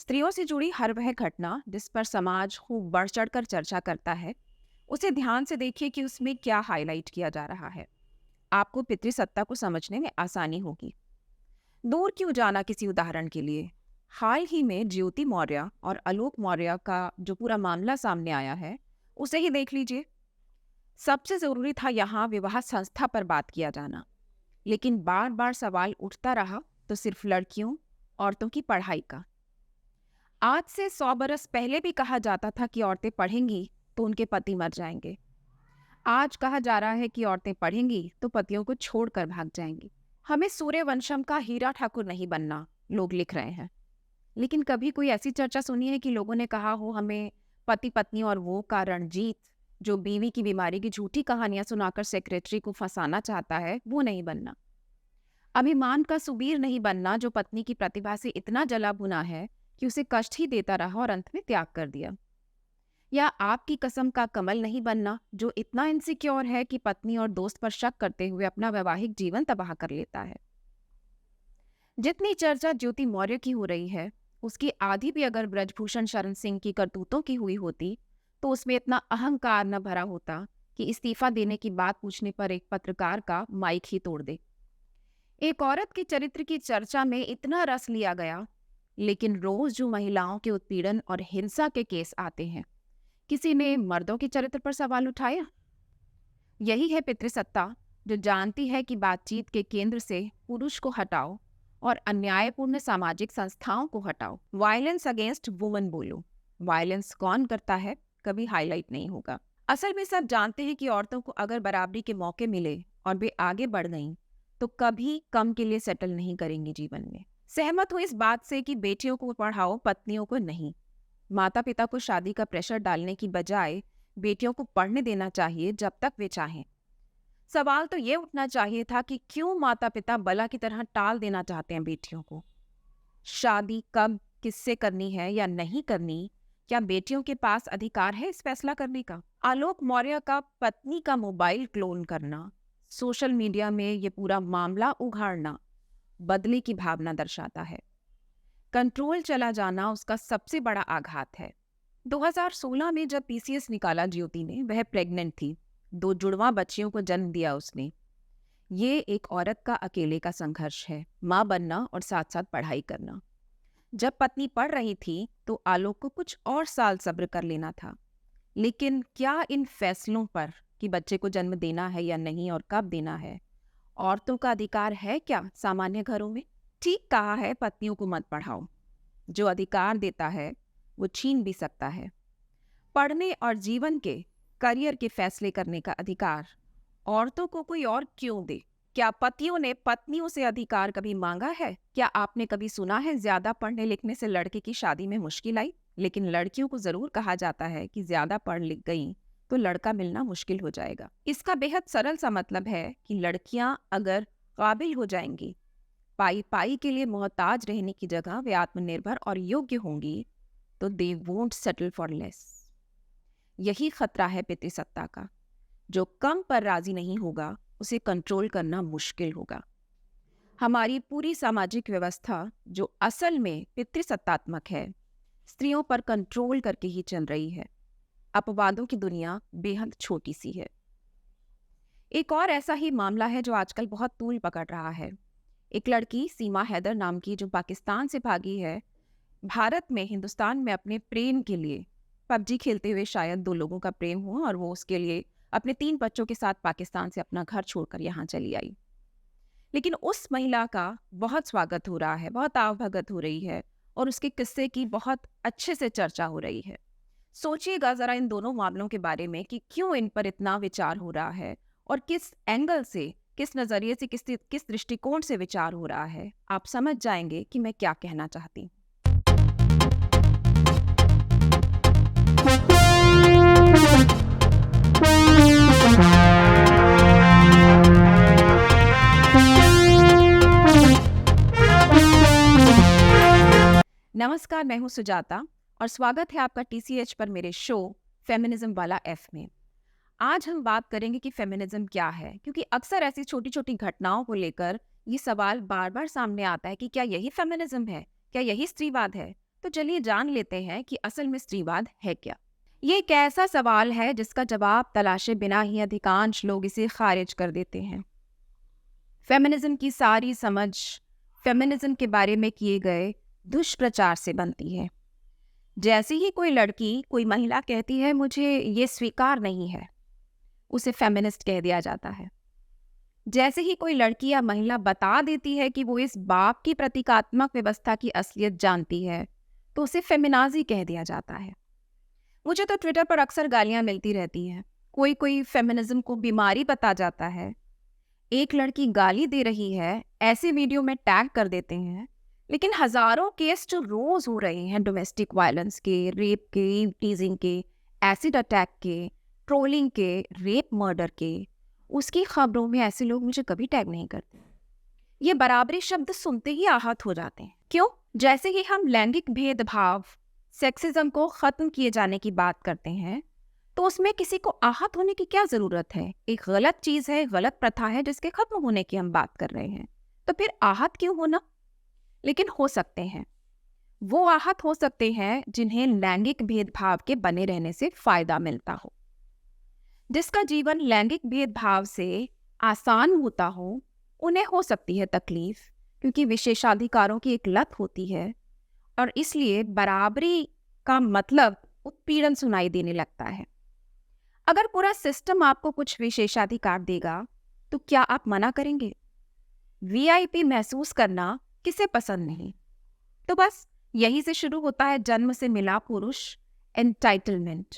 स्त्रियों से जुड़ी हर वह घटना जिस पर समाज खूब बढ़ चढ़कर चर्चा करता है, उसे ध्यान से देखिए कि उसमें क्या हाईलाइट किया जा रहा है। आपको पितृसत्ता को समझने में आसानी होगी। दूर क्यों जाना किसी उदाहरण के लिए। हाल ही में ज्योति मौर्य और आलोक मौर्य का जो पूरा मामला सामने आया है, उसे ही देख लीजिए। सबसे जरूरी था यहाँ विवाह संस्था पर बात किया जाना, लेकिन बार बार सवाल उठता रहा तो सिर्फ लड़कियों, औरतों की पढ़ाई का। आज से 100 बरस पहले भी कहा जाता था कि औरतें पढ़ेंगी तो उनके पति मर जाएंगे। आज कहा जा रहा है कि औरतें पढ़ेंगी तो पतियों को छोड़कर भाग जाएंगी। हमें सूर्यवंशम का हीरा ठाकुर नहीं बनना, लोग लिख रहे हैं। लेकिन कभी कोई ऐसी चर्चा सुनी है कि लोगों ने कहा हो हमें पति पत्नी और वो का रणजीत, जो बीवी की बीमारी की झूठी कहानियां सुनाकर सेक्रेटरी को फंसाना चाहता है, वो नहीं बनना। अभिमान का सुबीर नहीं बनना, जो पत्नी की प्रतिभा से इतना जला भुना है कि उसे कष्ट ही देता रहा और अंत में त्याग कर दिया। या आपकी कसम का कमल नहीं बनना, जो इतना इनसिक्योर है कि पत्नी और दोस्त पर शक करते हुए अपना वैवाहिक जीवन तबाह कर लेता है। जितनी चर्चा ज्योति मौर्य की हो रही है, उसकी आधी भी अगर ब्रजभूषण शरण सिंह की करतूतों की हुई होती तो उसमें इतना अहंकार न भरा होता कि इस्तीफा देने की बात पूछने पर एक पत्रकार का माइक ही तोड़ दे। एक औरत के चरित्र की चर्चा में इतना रस लिया गया, लेकिन रोज जो महिलाओं के उत्पीड़न और हिंसा के केस आते हैं, किसी ने मर्दों के चरित्र पर सवाल उठाया? यही है पितृसत्ता, जो जानती है कि बातचीत के केंद्र से पुरुष को हटाओ और अन्यायपूर्ण सामाजिक संस्थाओं को हटाओ। वायलेंस अगेंस्ट वुमन बोलो, वायलेंस कौन करता है कभी हाईलाइट नहीं होगा। असल में सब जानते हैं कि औरतों को अगर बराबरी के मौके मिले और वे आगे बढ़ गईं तो कभी कम के लिए सेटल नहीं करेंगी जीवन में। सहमत हो इस बात से कि बेटियों को पढ़ाओ, पत्नियों को नहीं। माता पिता को शादी का प्रेशर डालने की बजाय बेटियों को पढ़ने देना चाहिए जब तक वे चाहें। सवाल तो ये उठना चाहिए था कि क्यों माता पिता बला की तरह टाल देना चाहते हैं बेटियों को। शादी कब किससे करनी है या नहीं करनी, क्या बेटियों के पास अधिकार है इस फैसला करने का? आलोक मौर्य का पत्नी का मोबाइल क्लोन करना, सोशल मीडिया में ये पूरा मामला उघाड़ना बदले की भावना दर्शाता है। कंट्रोल चला जाना उसका सबसे बड़ा आघात है। 2016 में जब पीसीएस निकाला ज्योति ने, वह प्रेग्नेंट थी। 2 जुड़वां बच्चियों को जन्म दिया उसने। ये एक औरत का अकेले का संघर्ष है, माँ बनना और साथ साथ पढ़ाई करना। जब पत्नी पढ़ रही थी तो आलोक को कुछ और साल सब्र कर लेना था। लेकिन क्या इन फैसलों पर कि बच्चे को जन्म देना है या नहीं और कब देना है, औरतों का अधिकार है क्या सामान्य घरों में? ठीक कहा है, पत्नियों को मत पढ़ाओ। जो अधिकार देता है वो छीन भी सकता है। पढ़ने और जीवन के, करियर के फैसले करने का अधिकार औरतों को कोई और क्यों दे? क्या पतियों ने पत्नियों से अधिकार कभी मांगा है? क्या आपने कभी सुना है ज्यादा पढ़ने लिखने से लड़के की शादी में मुश्किल आई? लेकिन लड़कियों को जरूर कहा जाता है कि ज्यादा पढ़ लिख गई तो लड़का मिलना मुश्किल हो जाएगा। इसका बेहद सरल सा मतलब है कि लड़कियां अगर काबिल हो जाएंगी, पाई पाई के लिए मोहताज रहने की जगह वे आत्मनिर्भर और योग्य होंगी, तो they won't settle for less. यही खतरा है पितृसत्ता का। जो कम पर राजी नहीं होगा उसे कंट्रोल करना मुश्किल होगा। हमारी पूरी सामाजिक व्यवस्था, जो असल में पितृसत्तात्मक है, स्त्रियों पर कंट्रोल करके ही चल रही है। अपवादों की दुनिया बेहद छोटी सी है। एक और ऐसा ही मामला है जो आजकल बहुत तूल पकड़ रहा है। एक लड़की सीमा हैदर नाम की, जो पाकिस्तान से भागी है, भारत में हिंदुस्तान में अपने प्रेम के लिए पबजी खेलते हुए शायद 2 लोगों का प्रेम हुआ और वो उसके लिए अपने 3 बच्चों के साथ पाकिस्तान से अपना घर छोड़कर यहाँ चली आई। लेकिन उस महिला का बहुत स्वागत हो रहा है, बहुत आवभगत हो रही है और उसके किस्से की बहुत अच्छे से चर्चा हो रही है। सोचिएगा जरा इन दोनों मामलों के बारे में कि क्यों इन पर इतना विचार हो रहा है और किस एंगल से, किस नजरिए से, किस दृष्टिकोण से विचार हो रहा है। आप समझ जाएंगे कि मैं क्या कहना चाहती हूँ। नमस्कार, मैं हूं सुजाता और स्वागत है आपका टीसीएच पर मेरे शो फेमिनिज्म वाला एफ में। आज हम बात करेंगे कि फेमिनिज्म क्या है, क्योंकि अक्सर ऐसी छोटी छोटी घटनाओं को लेकर ये सवाल बार बार सामने आता है कि क्या यही फेमिनिज्म है, क्या यही स्त्रीवाद है। तो चलिए जान लेते हैं कि असल में स्त्रीवाद है क्या। ये एक ऐसा सवाल है जिसका जवाब तलाशे बिना ही अधिकांश लोग इसे खारिज कर देते हैं। फेमिनिज्म की सारी समझ फेमिनिज्म के बारे में किए गए दुष्प्रचार से बनती है। जैसे ही कोई लड़की, कोई महिला कहती है मुझे ये स्वीकार नहीं है, उसे फेमिनिस्ट कह दिया जाता है। जैसे ही कोई लड़की या महिला बता देती है कि वो इस बाप की प्रतीकात्मक व्यवस्था की असलियत जानती है, तो उसे फेमिनाजी कह दिया जाता है। मुझे तो ट्विटर पर अक्सर गालियां मिलती रहती हैं। कोई कोई फेमिनिज्म को बीमारी बता जाता है। एक लड़की गाली दे रही है, ऐसे वीडियो में टैग कर देते हैं। लेकिन हजारों केस जो रोज हो रहे हैं, डोमेस्टिक वायलेंस के, रेप के, टीजिंग के, एसिड अटैक के, ट्रोलिंग के, रेप मर्डर के, उसकी खबरों में ऐसे लोग मुझे कभी टैग नहीं करते। ये बराबरी शब्द सुनते ही आहत हो जाते हैं। क्यों? जैसे ही हम लैंगिक भेदभाव, सेक्सिज्म को खत्म किए जाने की बात करते हैं, तो उसमें किसी को आहत होने की क्या जरूरत है? एक गलत चीज है, गलत प्रथा है जिसके खत्म होने की हम बात कर रहे हैं, तो फिर आहत क्यों होना? लेकिन हो सकते हैं, वो आहत हो सकते हैं जिन्हें लैंगिक भेदभाव के बने रहने से फायदा मिलता हो। जिसका जीवन लैंगिक भेदभाव से आसान होता हो, उन्हें हो सकती है तकलीफ, क्योंकि विशेषाधिकारों की एक लत होती है और इसलिए बराबरी का मतलब उत्पीड़न सुनाई देने लगता है। अगर पूरा सिस्टम आपको कुछ विशेषाधिकार देगा, तो क्या आप मना करेंगे? वीआईपी महसूस करना किसे पसंद नहीं? तो बस यही से शुरू होता है जन्म से मिला पुरुष एंटाइटलमेंट,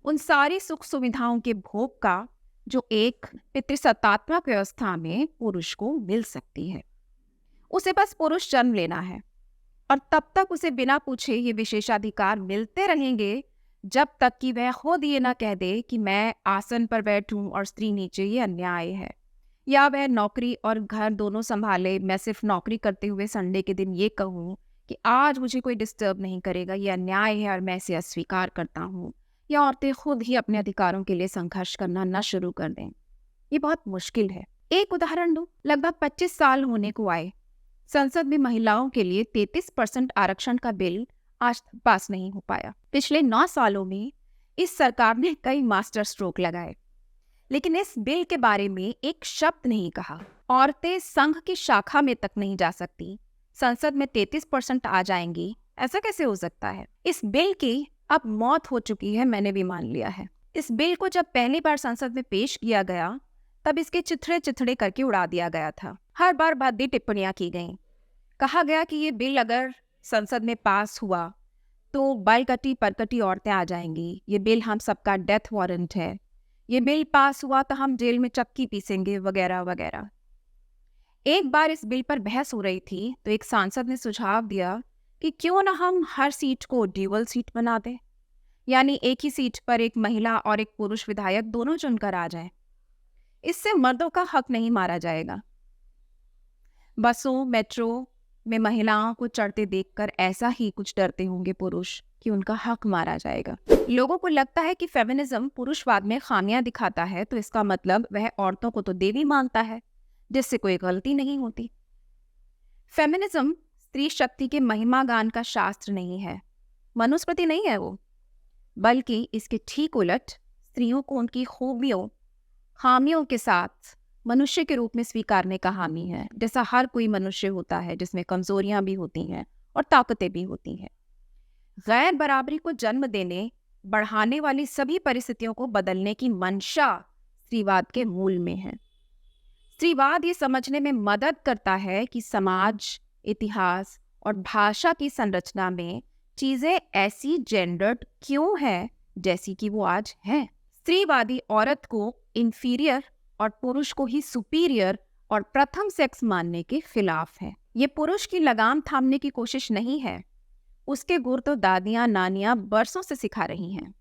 उन सारी सुख सुविधाओं के भोग का जो एक पितृसत्तात्मक व्यवस्था में पुरुष को मिल सकती है। उसे बस पुरुष जन्म लेना है और तब तक उसे बिना पूछे ये विशेषाधिकार मिलते रहेंगे जब तक कि वह खुद ये ना कह दे कि मैं आसन पर बैठूं और स्त्री नीचे, ये अन्याय है। या वह नौकरी और घर दोनों संभाले, मैं सिर्फ नौकरी करते हुए संडे के दिन ये कहूँ कि आज मुझे कोई डिस्टर्ब नहीं करेगा, ये अन्याय है और मैं इसे अस्वीकार करता हूँ। या औरतें खुद ही अपने अधिकारों के लिए संघर्ष करना न शुरू कर दें। ये बहुत मुश्किल है। एक उदाहरण दूं, लगभग 25 साल होने को आए, संसद में महिलाओं के लिए 33% आरक्षण का बिल आज तक पास नहीं हो पाया। पिछले 9 सालों में इस सरकार ने कई मास्टर स्ट्रोक लगाए, लेकिन इस बिल के बारे में एक शब्द नहीं कहा। औरतें संघ की शाखा में तक नहीं जा सकती, संसद में 33% आ जाएंगी, ऐसा कैसे हो सकता है? इस बिल की अब मौत हो चुकी है, मैंने भी मान लिया है। इस बिल को जब पहली बार संसद में पेश किया गया, तब इसके चिथड़े चिथड़े करके उड़ा दिया गया था। हर बार भद्दी टिप्पणियां की गईं। कहा गया कि ये बिल अगर संसद में पास हुआ तो बलकटी परकटी औरतें आ जाएंगी, ये बिल हम सबका डेथ वारंट है, ये बिल पास हुआ तो हम जेल में चक्की पीसेंगे, वगैरह वगैरह। एक बार इस बिल पर बहस हो रही थी तो एक सांसद ने सुझाव दिया कि क्यों ना हम हर सीट को ड्यूअल सीट बना दें, यानी एक ही सीट पर एक महिला और एक पुरुष विधायक दोनों चुनकर आ जाएं। इससे मर्दों का हक नहीं मारा जाएगा। बसों, मेट्रो में महिलाओं को चढ़ते देखकर ऐसा ही कुछ डरते होंगे पुरुष कि उनका हक मारा जाएगा। लोगों को लगता है कि फेमिनिज्म पुरुषवाद में खामियां दिखाता है, तो इसका मतलब वह औरतों को तो देवी मानता है, जिससे कोई गलती नहीं होती। फेमिनिज्म स्त्री शक्ति के महिमा गान का शास्त्र नहीं है, मनुस्मृति नहीं है वो, बल्कि इसके ठीक उलट स्त्रियों को उनकी खूबियों, खामियों के साथ मनुष्य के रूप में स्वीकारने का हामी है। जैसा हर कोई मनुष्य होता है, जिसमें कमजोरियां भी होती हैं और ताकतें भी होती हैं। गैर बराबरी को जन्म देने, बढ़ाने वाली सभी परिस्थितियों को बदलने की मंशा स्त्रीवाद के मूल में है। स्त्रीवाद ये समझने में मदद करता है कि समाज, इतिहास और भाषा की संरचना में चीजें ऐसी जेंडर्ड क्यों है जैसी कि वो आज हैं। स्त्रीवादी औरत को इंफीरियर और पुरुष को ही सुपीरियर और प्रथम सेक्स मानने के खिलाफ है। ये पुरुष की लगाम थामने की कोशिश नहीं है, उसके गुर तो दादियां नानियां बरसों से सिखा रही हैं,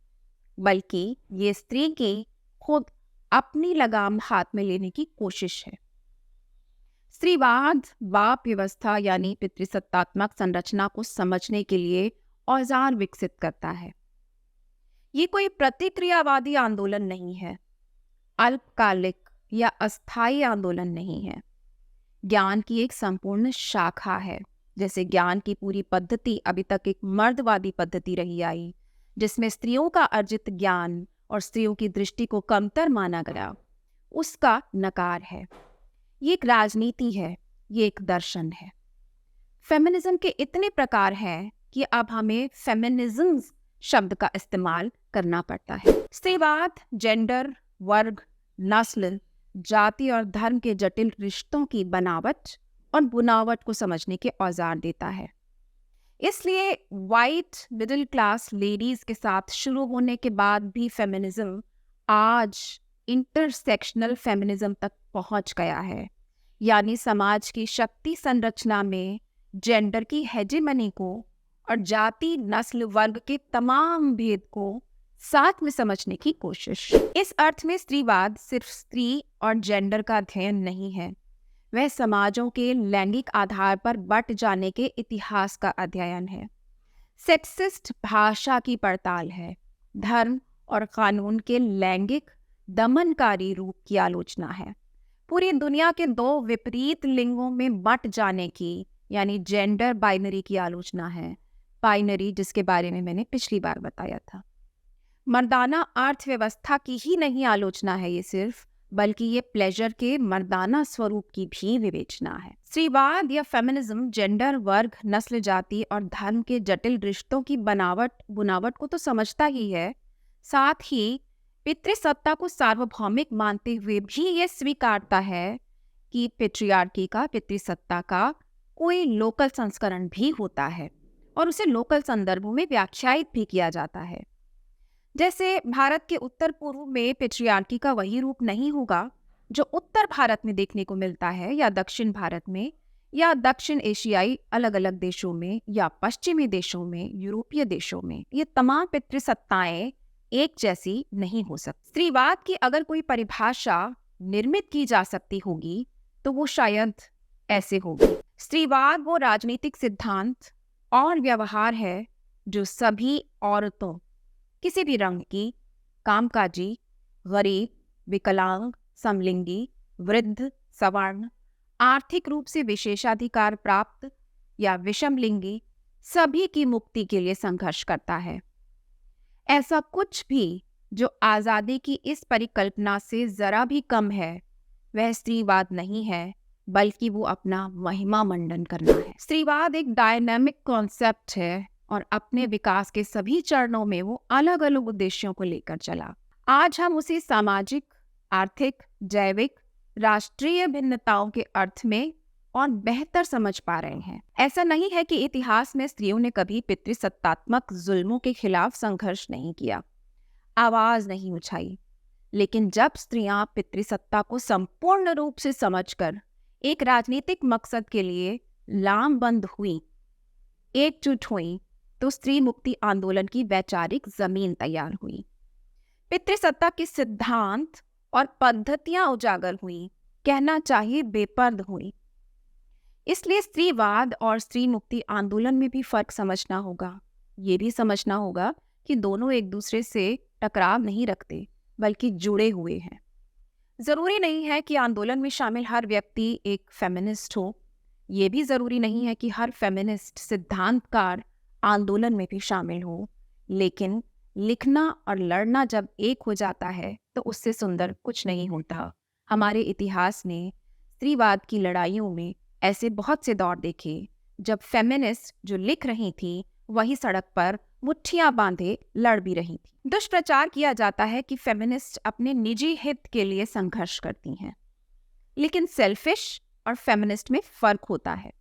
बल्कि ये स्त्री की खुद अपनी लगाम हाथ में लेने की कोशिश है। स्त्रीवाद बाप व्यवस्था यानी पितृसत्तात्मक संरचना को समझने के लिए औजार विकसित करता है। ये कोई प्रतिक्रियावादी आंदोलन नहीं है, अल्पकालिक या अस्थायी आंदोलन नहीं है, ज्ञान की एक संपूर्ण शाखा है जैसे ज्ञान की पूरी पद्धति अभी तक एक मर्दवादी पद्धति रही आई, जिसमें स्त्रियों का अर्जित ज्ञान और स्त्रियों की दृष्टि को कमतर माना गया, उसका नकार है। ये एक राजनीति है, ये एक दर्शन है। फेमिनिज्म के इतने प्रकार हैं कि अब हमें फेमिनिज्म्स शब्द का इस्तेमाल करना पड़ता है। स्त्रीवाद जेंडर, वर्ग, नस्ल, जाति और धर्म के जटिल रिश्तों की बनावट और बुनावट को समझने के औजार देता है। इसलिए वाइट मिडिल क्लास लेडीज के साथ शुरू होने के बाद भी फेमिनिज्म आज इंटरसेक्शनल फेमिनिज्म तक पहुंच गया है, यानी समाज की शक्ति संरचना में जेंडर की हेजेमनी को और जाति, नस्ल, वर्ग के तमाम भेद को साथ में समझने की कोशिश। इस अर्थ में स्त्रीवाद सिर्फ स्त्री और जेंडर का अध्ययन नहीं है, वह समाजों के लैंगिक आधार पर बट जाने के इतिहास का अध्ययन है। सेक्सिस्ट भाषा की पड़ताल है, धर्म और कानून के लैंगिक दमनकारी रूप की आलोचना है, पूरी दुनिया के दो विपरीत लिंगों में बट जाने की यानी जेंडर बाइनरी की आलोचना है। बाइनरी जिसके बारे में मैंने पिछली बार बताया था। मर्दाना अर्थव्यवस्था की ही नहीं आलोचना है ये सिर्फ, बल्कि ये प्लेजर के मर्दाना स्वरूप की भी विवेचना है। स्त्रीवाद या फेमिनिज्म जेंडर, वर्ग, नस्ल, जाति और धर्म के जटिल रिश्तों की बुनावट को तो समझता ही है, साथ ही पितृसत्ता को सार्वभौमिक मानते हुए भी ये स्वीकारता है कि पेट्रियार्की का, पितृसत्ता का कोई लोकल संस्करण भी होता है और उसे लोकल संदर्भों में व्याख्यायित भी किया जाता है। जैसे भारत के उत्तर पूर्व में पेट्रियार्की का वही रूप नहीं होगा जो उत्तर भारत में देखने को मिलता है, या दक्षिण भारत में, या दक्षिण एशियाई अलग अलग देशों में, या पश्चिमी देशों में, यूरोपीय देशों में। ये तमाम पितृसत्ताएं एक जैसी नहीं हो सकती। स्त्रीवाद की अगर कोई परिभाषा निर्मित की जा सकती होगी तो वो शायद ऐसे होगी। स्त्रीवाद वो राजनीतिक सिद्धांत और व्यवहार है जो सभी औरतों, किसी भी रंग की, कामकाजी, गरीब, विकलांग, समलिंगी, वृद्ध, सवर्ण, आर्थिक रूप से विशेषाधिकार प्राप्त या विषमलिंगी, सभी की मुक्ति के लिए संघर्ष करता है। ऐसा कुछ भी जो आज़ादी की इस परिकल्पना से जरा भी कम है, वह स्त्रीवाद नहीं है, बल्कि वो अपना महिमा मंडन करना है। स्त्रीवाद एक डायनामिक कॉन्सेप्ट है और अपने विकास के सभी चरणों में वो अलग अलग उद्देश्यों को लेकर चला। आज हम उसे सामाजिक, आर्थिक, जैविक, राष्ट्रीय भिन्नताओं के अर्थ में और बेहतर समझ पा रहे हैं। ऐसा नहीं है कि इतिहास में स्त्रियों ने कभी पितृसत्तात्मक जुल्मों के खिलाफ संघर्ष नहीं किया, आवाज नहीं उठाई, लेकिन जब स्त्रियां पितृसत्ता को संपूर्ण रूप से समझकर एक राजनीतिक मकसद के लिए लामबंद हुई, एकजुट हुई, तो स्त्री मुक्ति आंदोलन की वैचारिक जमीन तैयार हुई। पितृसत्ता के सिद्धांत और पद्धतियां उजागर हुई, कहना चाहिए बेपर्द हुई। इसलिए स्त्रीवाद और स्त्री मुक्ति आंदोलन में भी फर्क समझना होगा। ये भी समझना होगा कि दोनों एक दूसरे से टकराव नहीं रखते, बल्कि जुड़े हुए हैं। जरूरी नहीं है कि आंदोलन में शामिल हर व्यक्ति एक फेमिनिस्ट हो। ये भी जरूरी नहीं है कि हर फेमिनिस्ट सिद्धांतकार आंदोलन में भी शामिल हो। लेकिन लिखना और लड़ना जब एक हो जाता है तो उससे सुंदर कुछ नहीं होता। हमारे इतिहास ने स्त्रीवाद की लड़ाइयों में ऐसे बहुत से दौर देखे जब फेमिनिस्ट जो लिख रही थी वही सड़क पर मुट्ठियां बांधे लड़ भी रही थी। दुष्प्रचार किया जाता है कि फेमिनिस्ट अपने निजी हित के लिए संघर्ष करती हैं, लेकिन सेल्फिश और फेमिनिस्ट में फर्क होता है।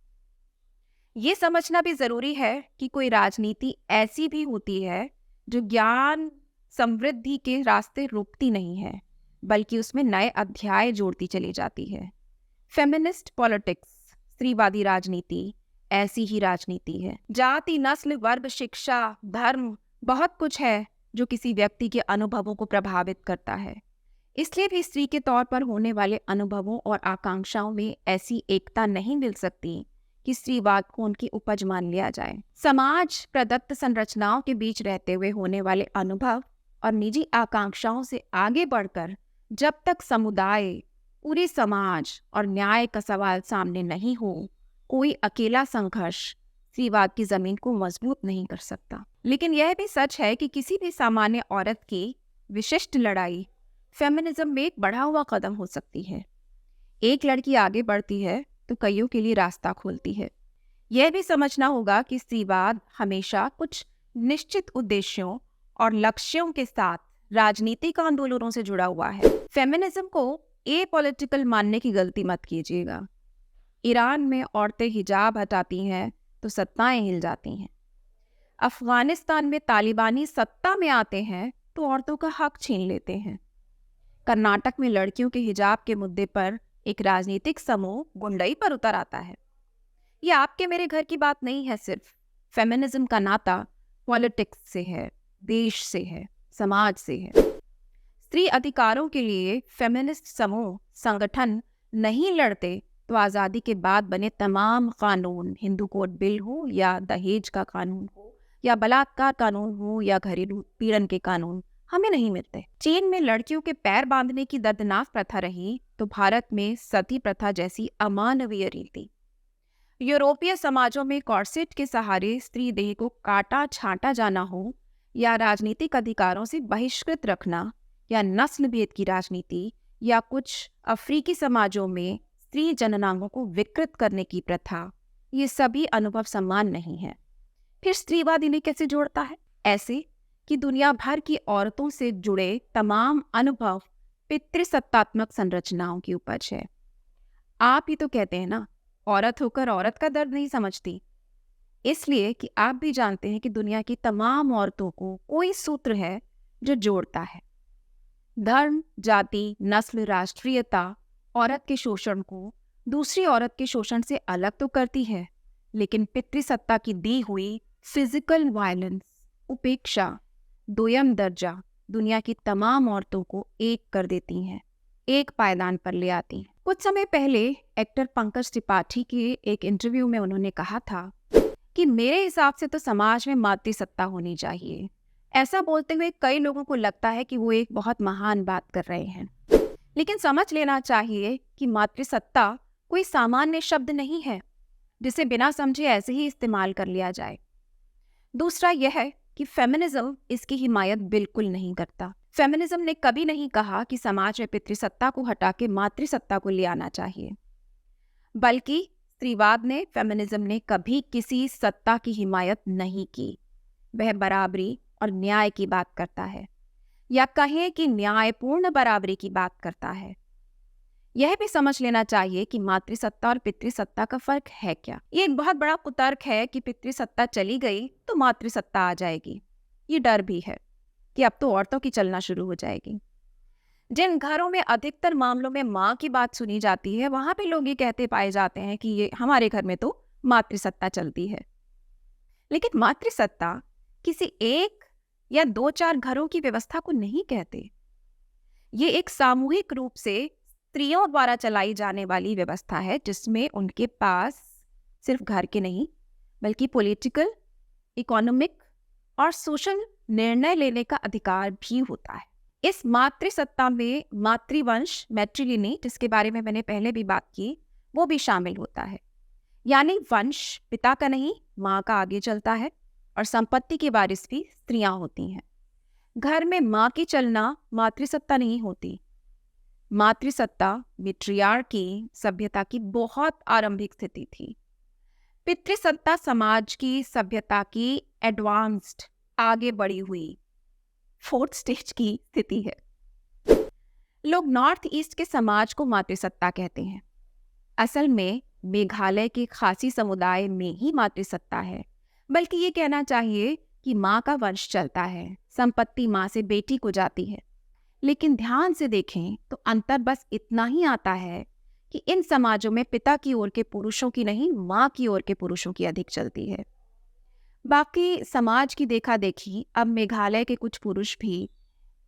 ये समझना भी जरूरी है कि कोई राजनीति ऐसी भी होती है जो ज्ञान समृद्धि के रास्ते रोकती नहीं है, बल्कि उसमें नए अध्याय जोड़ती चली जाती है। फेमिनिस्ट पॉलिटिक्स, स्त्रीवादी राजनीति ऐसी ही राजनीति है। जाति, नस्ल, वर्ग, शिक्षा, धर्म, बहुत कुछ है जो किसी व्यक्ति के अनुभवों को प्रभावित करता है। इसलिए भी स्त्री के तौर पर होने वाले अनुभवों और आकांक्षाओं में ऐसी एकता नहीं मिल सकती कि स्त्रीवाद को उनकी उपज मान लिया जाए। समाज प्रदत्त संरचनाओं के बीच रहते हुए होने वाले अनुभव और निजी आकांक्षाओं से आगे बढ़कर जब तक समुदाय, पूरे समाज और न्याय का सवाल सामने नहीं हो, कोई अकेला संघर्ष स्त्रीवाद की जमीन को मजबूत नहीं कर सकता। लेकिन यह भी सच है कि किसी भी सामान्य औरत की विशिष्ट लड़ाई फेमिनिज्म में एक बढ़ा हुआ कदम हो सकती है। एक लड़की आगे बढ़ती है तो कईयों के लिए रास्ता खोलती है। यह भी समझना होगा कि स्त्रीवाद हमेशा कुछ निश्चित उद्देश्यों और लक्ष्यों के साथ राजनीतिक आंदोलनों से जुड़ा हुआ है। फेमिनिज्म को एपॉलिटिकल मानने की गलती मत कीजिएगा। ईरान में औरतें हिजाब हटाती हैं तो सत्ताएं हिल जाती हैं। अफगानिस्तान में तालिबानी सत्ता में आते हैं तो औरतों का हक छीन लेते हैं। कर्नाटक में लड़कियों के हिजाब के मुद्दे पर एक राजनीतिक समूह गुंडई पर उतर आता है। ये आपके मेरे घर की बात नहीं है। सिर्फ फेमिनिज्म का नाता पॉलिटिक्स से है, देश से है, समाज से है। स्त्री अधिकारों के लिए फेमिनिस्ट समूह संगठन नहीं लड़ते तो आज़ादी के बाद बने तमाम कानून, हिंदू कोड बिल हो या दहेज का कानून हो या बलात्कार कानून हो या घरेलू पीड़न के कानून, हमें नहीं मिलते। चीन में लड़कियों के पैर बांधने की दर्दनाक प्रथा रही तो भारत में सती प्रथा जैसी अमानवीय रीति। यूरोपीय समाजों में कॉर्सेट के सहारे स्त्री देह को काटा छांटा जाना हो या राजनीतिक अधिकारों से बहिष्कृत रखना या नस्ल भेद की राजनीति या कुछ अफ्रीकी समाजों में स्त्री जननांगों को विकृत करने की प्रथा, ये सभी अनुभव समान नहीं है। फिर स्त्रीवाद इन्हें कैसे जोड़ता है? ऐसे कि दुनिया भर की औरतों से जुड़े तमाम अनुभव पितृसत्तात्मक संरचनाओं की उपज है। आप ही तो कहते हैं ना, औरत होकर औरत का दर्द नहीं समझती। इसलिए कि आप भी जानते हैं कि दुनिया की तमाम औरतों को कोई सूत्र है जो जोड़ता है। धर्म, जाति, नस्ल, राष्ट्रीयता औरत के शोषण को दूसरी औरत के शोषण से अलग तो करती है, लेकिन पितृसत्ता की दी हुई फिजिकल वायलेंस, उपेक्षा, दोयम दर्जा दुनिया की तमाम औरतों को एक कर देती हैं, एक पायदान पर ले आती हैं। कुछ समय पहले एक्टर पंकज त्रिपाठी के एक इंटरव्यू में उन्होंने कहा था कि मेरे हिसाब से तो समाज में मातृसत्ता होनी चाहिए। ऐसा बोलते हुए कई लोगों को लगता है कि वो एक बहुत महान बात कर रहे हैं, लेकिन समझ लेना चाहिए कि मातृसत्ता कोई सामान्य शब्द नहीं है जिसे बिना समझे ऐसे ही इस्तेमाल कर लिया जाए। दूसरा यह है कि फेमिनिज्म इसकी हिमायत बिल्कुल नहीं करता। फेमिनिज्म ने कभी नहीं कहा कि समाज में पितृसत्ता को हटा के मातृसत्ता को ले आना चाहिए, बल्कि स्त्रीवाद ने, फेमिनिज्म ने कभी किसी सत्ता की हिमायत नहीं की। वह बराबरी और न्याय की बात करता है, या कहें कि न्यायपूर्ण बराबरी की बात करता है। यह भी समझ लेना चाहिए कि मातृसत्ता और पितृसत्ता का फर्क है क्या। ये एक बहुत बड़ा कुतर्क है कि पितृसत्ता चली गई तो मातृसत्ता आ जाएगी। ये डर भी है कि अब तो औरतों की चलना शुरू हो जाएगी। जिन घरों में अधिकतर मामलों में माँ की बात सुनी जाती है, वहां पे लोग ये कहते पाए जाते हैं कि ये हमारे घर में तो मातृसत्ता चलती है। लेकिन मातृसत्ता किसी एक या दो चार घरों की व्यवस्था को नहीं कहते। ये एक सामूहिक रूप से स्त्रियों द्वारा चलाई जाने वाली व्यवस्था है, जिसमें उनके पास सिर्फ घर के नहीं बल्कि पॉलिटिकल, इकोनॉमिक और सोशल निर्णय लेने का अधिकार भी होता है। इस मातृसत्ता में मातृवंश, मैट्रिलिनी, जिसके बारे में मैंने पहले भी बात की, वो भी शामिल होता है। यानी वंश पिता का नहीं, माँ का आगे चलता है और संपत्ति की वारिस भी स्त्रियां होती हैं। घर में माँ की चलना मातृसत्ता नहीं होती। मातृसत्ता मिट्रियार्की सभ्यता की बहुत आरंभिक स्थिति थी। पितृसत्ता समाज की सभ्यता की एडवांस्ड, आगे बढ़ी हुई फोर्थ स्टेज की स्थिति है। लोग नॉर्थ ईस्ट के समाज को मातृसत्ता कहते हैं। असल में मेघालय के खासी समुदाय में ही मातृसत्ता है, बल्कि ये कहना चाहिए कि माँ का वंश चलता है, संपत्ति माँ से बेटी को जाती है। लेकिन ध्यान से देखें तो अंतर बस इतना ही आता है कि इन समाजों में पिता की ओर के पुरुषों की नहीं, माँ की ओर के पुरुषों की अधिक चलती है। बाकी समाज की देखा देखी अब मेघालय के कुछ पुरुष भी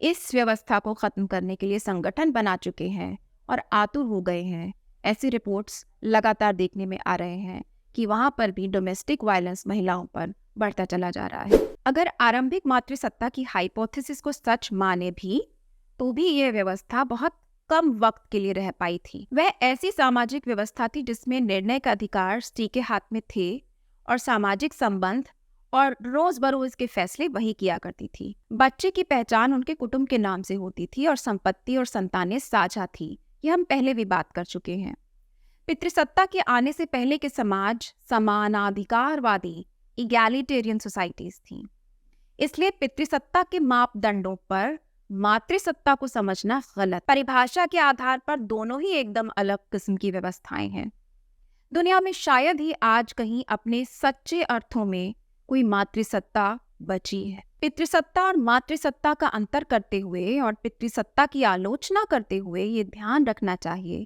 इस व्यवस्था को खत्म करने के लिए संगठन बना चुके हैं और आतुर हो गए हैं। ऐसी रिपोर्ट्स लगातार देखने में आ रहे हैं कि वहां पर भी डोमेस्टिक वायलेंस महिलाओं पर बढ़ता चला जा रहा है। अगर आरंभिक मातृसत्ता की हाइपोथेसिस को सच माने भी, तो भी यह व्यवस्था बहुत कम वक्त के लिए रह पाई थी। वह ऐसी सामाजिक व्यवस्था थी जिसमें निर्णय का अधिकार स्त्री के हाथ में थे और सामाजिक संबंध और रोज बरोज के फैसले वही किया करती थी। बच्चे की पहचान उनके कुटुंब के नाम से होती थी और संपत्ति और संतानें साझा थी। यह हम पहले भी बात कर चुके हैं। पितृसत्ता के आने से पहले के समाज समानाधिकारवादी इगैलिटेरियन सोसाइटीज थीं। इसलिए पितृसत्ता के मापदंडों पर मातृसत्ता को समझना गलत। परिभाषा के आधार पर दोनों ही एकदम अलग किस्म की व्यवस्थाएं हैं। दुनिया में शायद ही आज कहीं अपने सच्चे अर्थों में कोई मातृसत्ता बची है। पितृसत्ता और मातृसत्ता का अंतर करते हुए और पितृसत्ता की आलोचना करते हुए ये ध्यान रखना चाहिए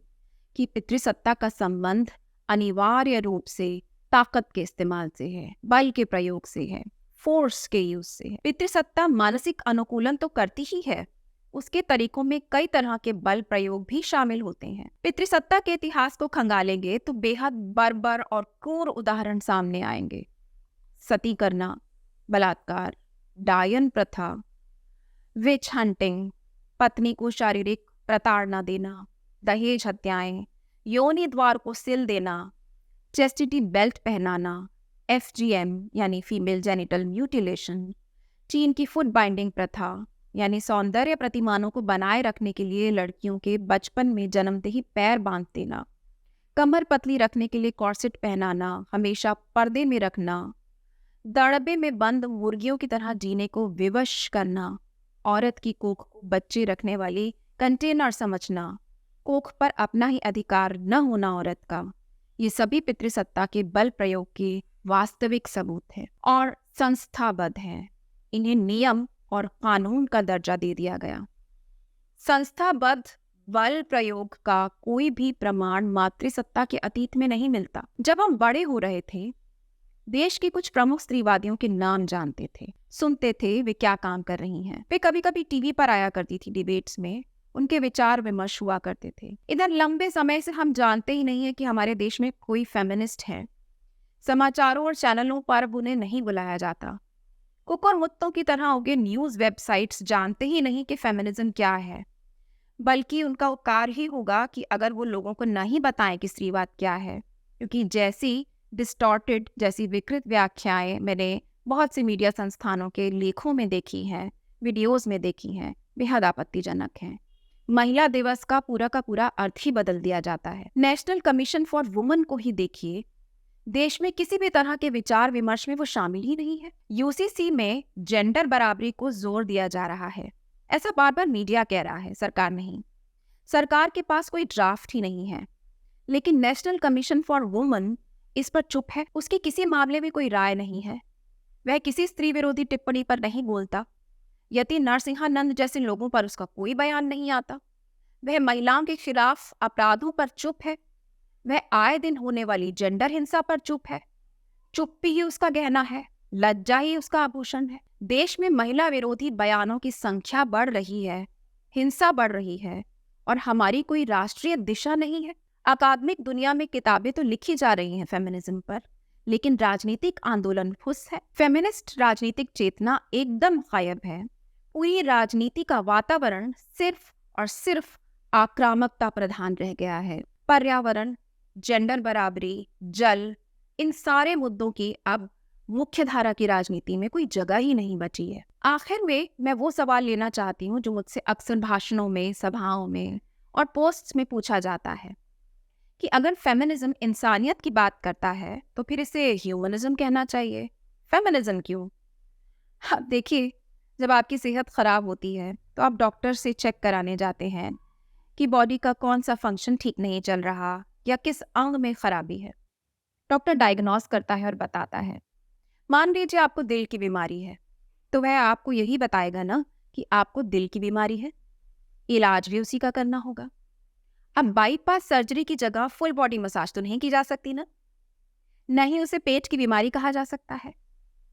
कि पितृसत्ता का संबंध अनिवार्य रूप से ताकत के इस्तेमाल से है, बल के प्रयोग से है, फोर्स के यूज से है। पितृसत्ता मानसिक अनुकूलन तो करती ही है, उसके तरीकों में कई तरह के बल प्रयोग भी शामिल होते हैं। पितृसत्ता के इतिहास को खंगालेंगे तो बेहद बर्बर और क्रूर उदाहरण सामने आएंगे। सती करना, बलात्कार, डायन प्रथा, विच हंटिंग, पत्नी को शारीरिक प्रताड़ना देना, दहेज हत्याएं, योनि द्वार को सिल देना, चेस्टिटी बेल्ट पहनाना, FGM यानी फीमेल जेनिटल म्यूटिलेशन, चीन की फुट बाइंडिंग प्रथा यानी सौंदर्य प्रतिमानों को बनाए रखने के लिए लड़कियों के बचपन में जन्मते ही पैर बांध देना, कमर पतली रखने के लिए कॉर्सेट पहनाना, हमेशा पर्दे में रखना, दड़बे में बंद मुर्गियों की तरह जीने को विवश करना, औरत की कोख को बच्चे रखने वाली कंटेनर समझना, कोख पर अपना ही अधिकार न होना औरत का, ये सभी पितृसत्ता के बल प्रयोग के वास्तविक सबूत हैं और संस्थाबद्ध हैं। इन्हें नियम और कानून का दर्जा दे दिया गया। संस्थाबद्ध बल प्रयोग का कोई भी प्रमाण मातृसत्ता के अतीत में नहीं मिलता। जब हम बड़े हो रहे थे, देश के कुछ प्रमुख स्त्रीवादियों के नाम जानते थे, सुनते थे वे क्या काम कर रही हैं। वे कभी कभी टीवी पर आया करती थी, डिबेट्स में उनके विचार विमर्श हुआ करते थे। इधर लंबे समय से हम जानते ही नहीं है कि हमारे देश में कोई फेमिनिस्ट है। समाचारों और चैनलों पर उन्हें नहीं बुलाया जाता। कुकुर मुत्तों की तरह उगे न्यूज वेबसाइट्स जानते ही नहीं कि फेमिनिज्म क्या है, बल्कि उनका उपकार ही होगा कि अगर वो लोगों को नहीं बताएं कि स्त्रीवाद क्या है, क्योंकि जैसी डिस्टॉर्टेड, जैसी विकृत व्याख्याएं मैंने बहुत से मीडिया संस्थानों के लेखों में देखी हैं, वीडियोस में देखी हैं, बेहद आपत्तिजनक हैं। महिला दिवस का पूरा अर्थ ही बदल दिया जाता है। नेशनल कमीशन फॉर वुमेन को ही देखिए, देश में किसी भी तरह के विचार विमर्श में वो शामिल ही नहीं है। UCC में जेंडर बराबरी को जोर दिया जा रहा है, ऐसा बार बार मीडिया कह रहा है, सरकार नहीं। सरकार के पास कोई ड्राफ्ट ही नहीं है, लेकिन नेशनल कमीशन फॉर वुमेन इस पर चुप है। उसकी किसी मामले में कोई राय नहीं है, वह किसी स्त्री विरोधी टिप्पणी पर नहीं बोलता। यति नरसिंहानंद जैसे लोगों पर उसका कोई बयान नहीं आता। वह महिलाओं के खिलाफ अपराधों पर चुप है। वह आए दिन होने वाली जेंडर हिंसा पर चुप है। चुप्पी ही उसका गहना है, लज्जा ही उसका आभूषण है। देश में महिला विरोधी बयानों की संख्या बढ़ रही है, हिंसा बढ़ रही है और हमारी कोई राष्ट्रीय दिशा नहीं है। अकादमिक दुनिया में किताबें तो लिखी जा रही हैं फेमिनिज्म पर, लेकिन राजनीतिक आंदोलन फुस है। फेमिनिस्ट राजनीतिक चेतना एकदम गायब है। पूरी राजनीति का वातावरण सिर्फ और सिर्फ आक्रामकता प्रधान रह गया है। पर्यावरण, जेंडर बराबरी, जल, इन सारे मुद्दों की अब मुख्य धारा की राजनीति में कोई जगह ही नहीं बची है। आखिर में मैं वो सवाल लेना चाहती हूँ जो मुझसे अक्सर भाषणों में, सभाओं में और पोस्ट्स में पूछा जाता है कि अगर फेमिनिज्म इंसानियत की बात करता है तो फिर इसे ह्यूमनिज्म कहना चाहिए, फेमिनिज्म क्यों? अब देखिए, जब आपकी सेहत खराब होती है तो आप डॉक्टर से चेक कराने जाते हैं कि बॉडी का कौन सा फंक्शन ठीक नहीं चल रहा या किस अंग में खराबी है। डॉक्टर डायग्नोस करता है और बताता है। मान लीजिए आपको दिल की बीमारी है, तो वह आपको यही बताएगा ना कि आपको दिल की बीमारी है, इलाज भी उसी का करना होगा। अब बाईपास सर्जरी की जगह फुल बॉडी मसाज तो नहीं की जा सकती ना, नहीं उसे पेट की बीमारी कहा जा सकता है।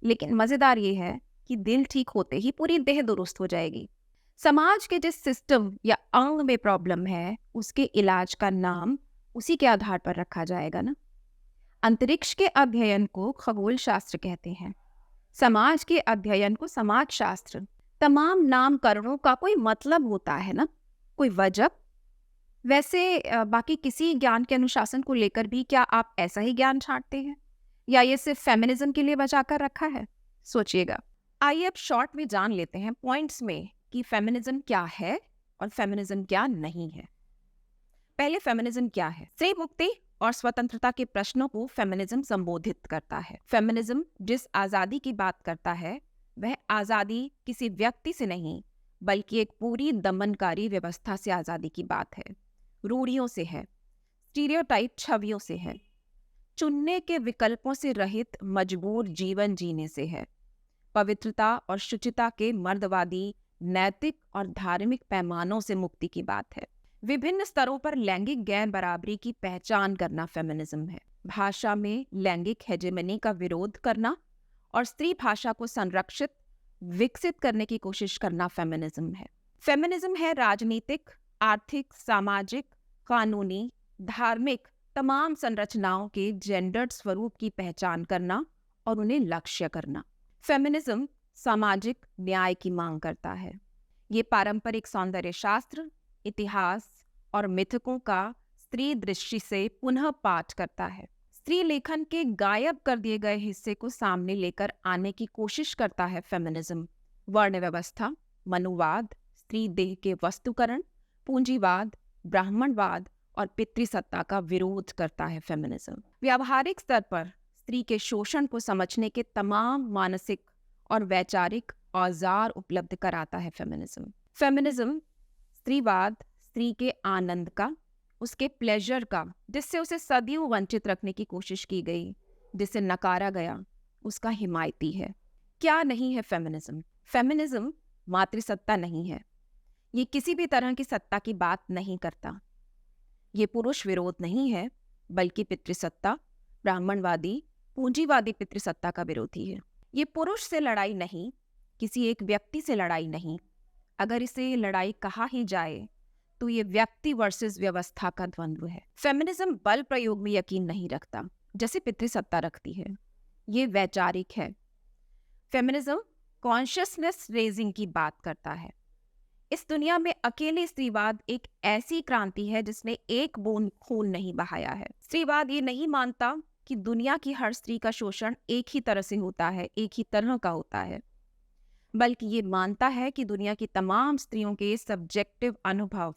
लेकिन मजेदार ये है कि दिल ठीक होते ही पूरी देह दुरुस्त हो जाएगी। समाज के जिस सिस्टम या अंग में प्रॉब्लम है, उसके इलाज का नाम उसी के आधार पर रखा जाएगा ना। अंतरिक्ष के अध्ययन को खगोल शास्त्र कहते हैं, समाज के अध्ययन को समाज शास्त्र। तमाम नामकरणों का कोई मतलब होता है ना, कोई वजह। वैसे बाकी किसी ज्ञान के अनुशासन को लेकर भी क्या आप ऐसा ही ज्ञान छांटते हैं, या ये सिर्फ फेमिनिज्म के लिए बचा कर रखा है? सोचिएगा। आइए अब शॉर्ट में जान लेते हैं पॉइंट्स में कि फेमिनिज्म क्या है और फेमिनिज्म क्या नहीं है। पहले फेमिनिज्म क्या है? स्त्री मुक्ति और स्वतंत्रता के प्रश्नों को फेमिनिज्म संबोधित करता है। फेमिनिज्म जिस आजादी की बात करता है वह आजादी किसी व्यक्ति से नहीं बल्कि एक पूरी दमनकारी व्यवस्था से आजादी की बात है। रूढ़ियों से है, स्टीरियोटाइप छवियों से है, चुनने के विकल्पों से रहित मजबूर जीवन जीने से है, पवित्रता और शुचिता के मर्दवादी नैतिक और धार्मिक पैमानों से मुक्ति की बात है। विभिन्न स्तरों पर लैंगिक गैर बराबरी की पहचान करना फेमिनिज्म है। भाषा में लैंगिक हेजेमनी का विरोध करना और स्त्री भाषा को संरक्षित विकसित करने की कोशिश करना फेमिनिज्म है। फेमिनिज्म है राजनीतिक, आर्थिक, सामाजिक, कानूनी, धार्मिक तमाम संरचनाओं के जेंडर्ड स्वरूप की पहचान करना और उन्हें लक्ष्य करना। फेमिनिज्म सामाजिक न्याय की मांग करता है। ये पारंपरिक सौंदर्य शास्त्र, इतिहास और मिथकों का स्त्री दृष्टि से पुनः पाठ करता है। स्त्री लेखन के गायब कर दिए गए हिस्से को सामने लेकर आने की कोशिश करता है फेमिनिज्म। वर्ण व्यवस्था, मनुवाद, स्त्री देह के वस्तुकरण, पूंजीवाद, ब्राह्मणवाद और पितृसत्ता का विरोध करता है फेमिनिज्म। व्यावहारिक स्तर पर स्त्री के शोषण को समझने के तमाम मानसिक और वैचारिक औजार उपलब्ध कराता है फेमिनिज्म। फेमिनिज्म स्त्रीवाद स्त्री के आनंद का, उसके प्लेजर का, जिससे उसे सदियों वंचित रखने की कोशिश की गई, जिसे नकारा गया, उसका हिमायती है। क्या नहीं है फेमिनिज्म? फेमिनिज्म मातृसत्ता नहीं है। ये किसी भी तरह की सत्ता की बात नहीं करता। ये पुरुष विरोध नहीं है बल्कि पितृसत्ता, ब्राह्मणवादी, पूंजीवादी पितृसत्ता का विरोधी है। ये पुरुष से लड़ाई नहीं, किसी एक व्यक्ति से लड़ाई नहीं। अगर इसे लड़ाई कहा ही जाए तो ये व्यक्ति वर्सेस व्यवस्था का द्वंद्व है। फेमिनिज्म बल प्रयोग में यकीन नहीं रखता जैसे पितृसत्ता रखती है। ये वैचारिक है। फेमिनिज्म कॉन्शियसनेस रेजिंग की बात करता है। इस दुनिया में अकेले स्त्रीवाद एक ऐसी क्रांति है जिसने एक बूंद खून नहीं बहाया है। स्त्रीवाद ये नहीं मानता कि दुनिया की हर स्त्री का शोषण एक ही तरह से होता है, एक ही तरह का होता है, बल्कि ये मानता है कि दुनिया की तमाम स्त्रियों के सब्जेक्टिव अनुभव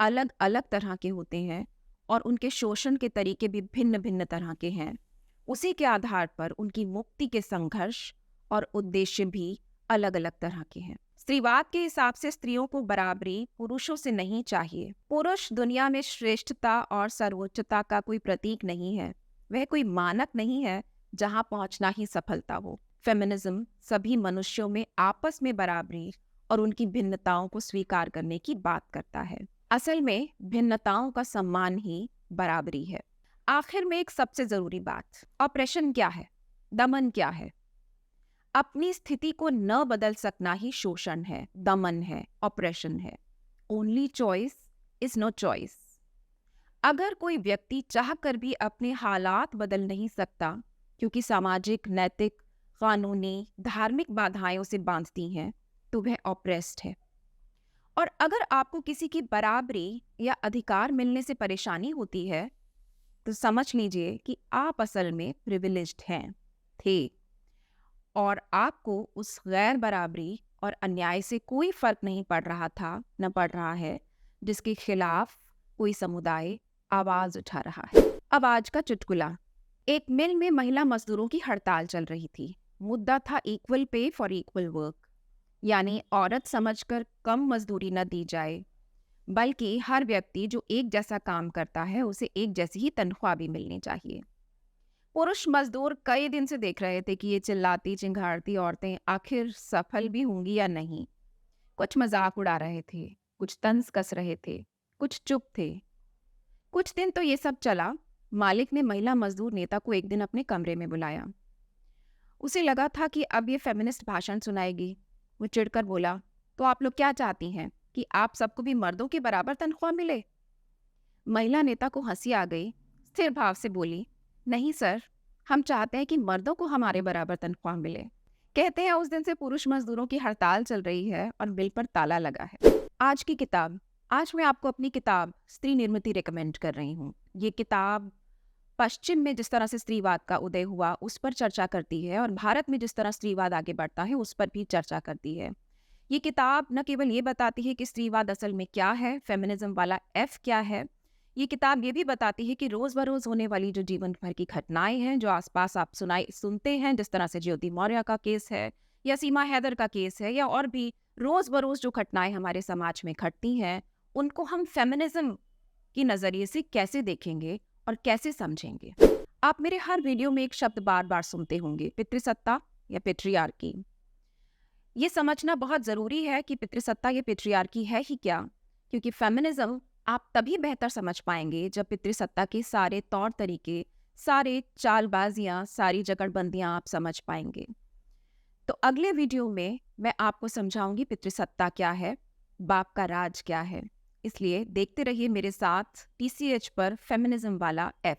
अलग अलग तरह के होते हैं और उनके शोषण के तरीके भी भिन्न भिन्न तरह के हैं। उसी के आधार पर उनकी मुक्ति के संघर्ष और उद्देश्य भी अलग अलग तरह के हैं। स्त्रीवाद के हिसाब से स्त्रियों को बराबरी पुरुषों से नहीं चाहिए। पुरुष दुनिया में श्रेष्ठता और सर्वोच्चता का कोई प्रतीक नहीं है। वह कोई मानक नहीं है जहां पहुंचना ही सफलता हो। फेमिनिज्म सभी मनुष्यों में आपस में बराबरी और उनकी भिन्नताओं को स्वीकार करने की बात करता है। असल में भिन्नताओं का सम्मान ही बराबरी है। आखिर में एक सबसे जरूरी बात, ऑपरेशन क्या है, दमन क्या है? अपनी स्थिति को न बदल सकना ही शोषण है, दमन है, ऑपरेशन है। Only choice is no choice. अगर कोई व्यक्ति चाहकर भी अपने हालात बदल नहीं सकता क्योंकि सामाजिक, नैतिक, कानूनी, धार्मिक बाधाएं उसे बांधती हैं, तो वह ऑप्रेस्ड है। और अगर आपको किसी की बराबरी या अधिकार मिलने से परेशानी होती है तो समझ लीजिए कि आप असल में प्रिविलेज्ड हैं, थे, और आपको उस गैर बराबरी और अन्याय से कोई फर्क नहीं पड़ रहा था, न पड़ रहा है, जिसके खिलाफ कोई समुदाय आवाज उठा रहा है। अब आज का चुटकुला। एक मिल में महिला मजदूरों की हड़ताल चल रही थी। मुद्दा था equal pay for equal work, यानी औरत समझकर कम मजदूरी न दी जाए, बल्कि हर व्यक्ति जो एक जैसा काम करता है उसे एक जैसी ही तनख्वाह भी मिलनी चाहिए। पुरुष मजदूर कई दिन से देख रहे थे कि ये चिल्लाती चिंघाड़ती औरतें आखिर सफल भी होंगी या नहीं। कुछ मजाक उड़ा रहे थे, कुछ तंज कस रहे थे, कुछ चुप थे। कुछ दिन तो ये सब चला। मालिक ने महिला मजदूर नेता को एक दिन अपने कमरे में बुलाया। उसे लगा था कि अब ये फेमिनिस्ट भाषण सुनाएगी। वो चिढ़कर बोला, तो आप लोग क्या चाहती हैं कि आप सबको भी मर्दों के बराबर तनख्वाह मिले? महिला नेता को हंसी आ गई। स्थिर भाव से बोली, नहीं सर, हम चाहते हैं कि मर्दों को हमारे बराबर तनख्वाह मिले। कहते हैं उस दिन से पुरुष मजदूरों की हड़ताल चल रही है और बिल पर ताला लगा है। आज की किताब आज मैं आपको अपनी किताब स्त्री निर्मिति रिकमेंड कर रही हूँ। ये किताब पश्चिम में जिस तरह से स्त्रीवाद का उदय हुआ उस पर चर्चा करती है और भारत में जिस तरह स्त्रीवाद आगे बढ़ता है उस पर भी चर्चा करती है। ये किताब न केवल ये बताती है कि स्त्रीवाद असल में क्या है, फेमिनिज्म वाला एफ क्या है, ये किताब ये भी बताती है कि रोज बरोज होने वाली जो जीवन भर की घटनाएं हैं, जो आसपास आप सुनते हैं, जिस तरह से ज्योति मौर्य का केस है या सीमा हैदर का केस है या और भी रोज बरोज जो घटनाएं हमारे समाज में घटती हैं, उनको हम फेमिनिज्म की नजरिए से कैसे देखेंगे और कैसे समझेंगे। आप मेरे हर वीडियो में एक शब्द बार बार सुनते होंगे, पितृसत्ता या पेट्रियार्की। ये समझना बहुत ज़रूरी है कि पितृसत्ता या पेट्रियार्की है ही क्या, क्योंकि फेमिनिज्म आप तभी बेहतर समझ पाएंगे जब पितृसत्ता के सारे तौर तरीके, सारे चालबाजियाँ, सारी जगड़बंदियाँ आप समझ पाएंगे। तो अगले वीडियो में मैं आपको समझाऊंगी पितृसत्ता क्या है, बाप का राज क्या है। इसलिए देखते रहिए मेरे साथ TCH पर फेमिनिज्म वाला एफ।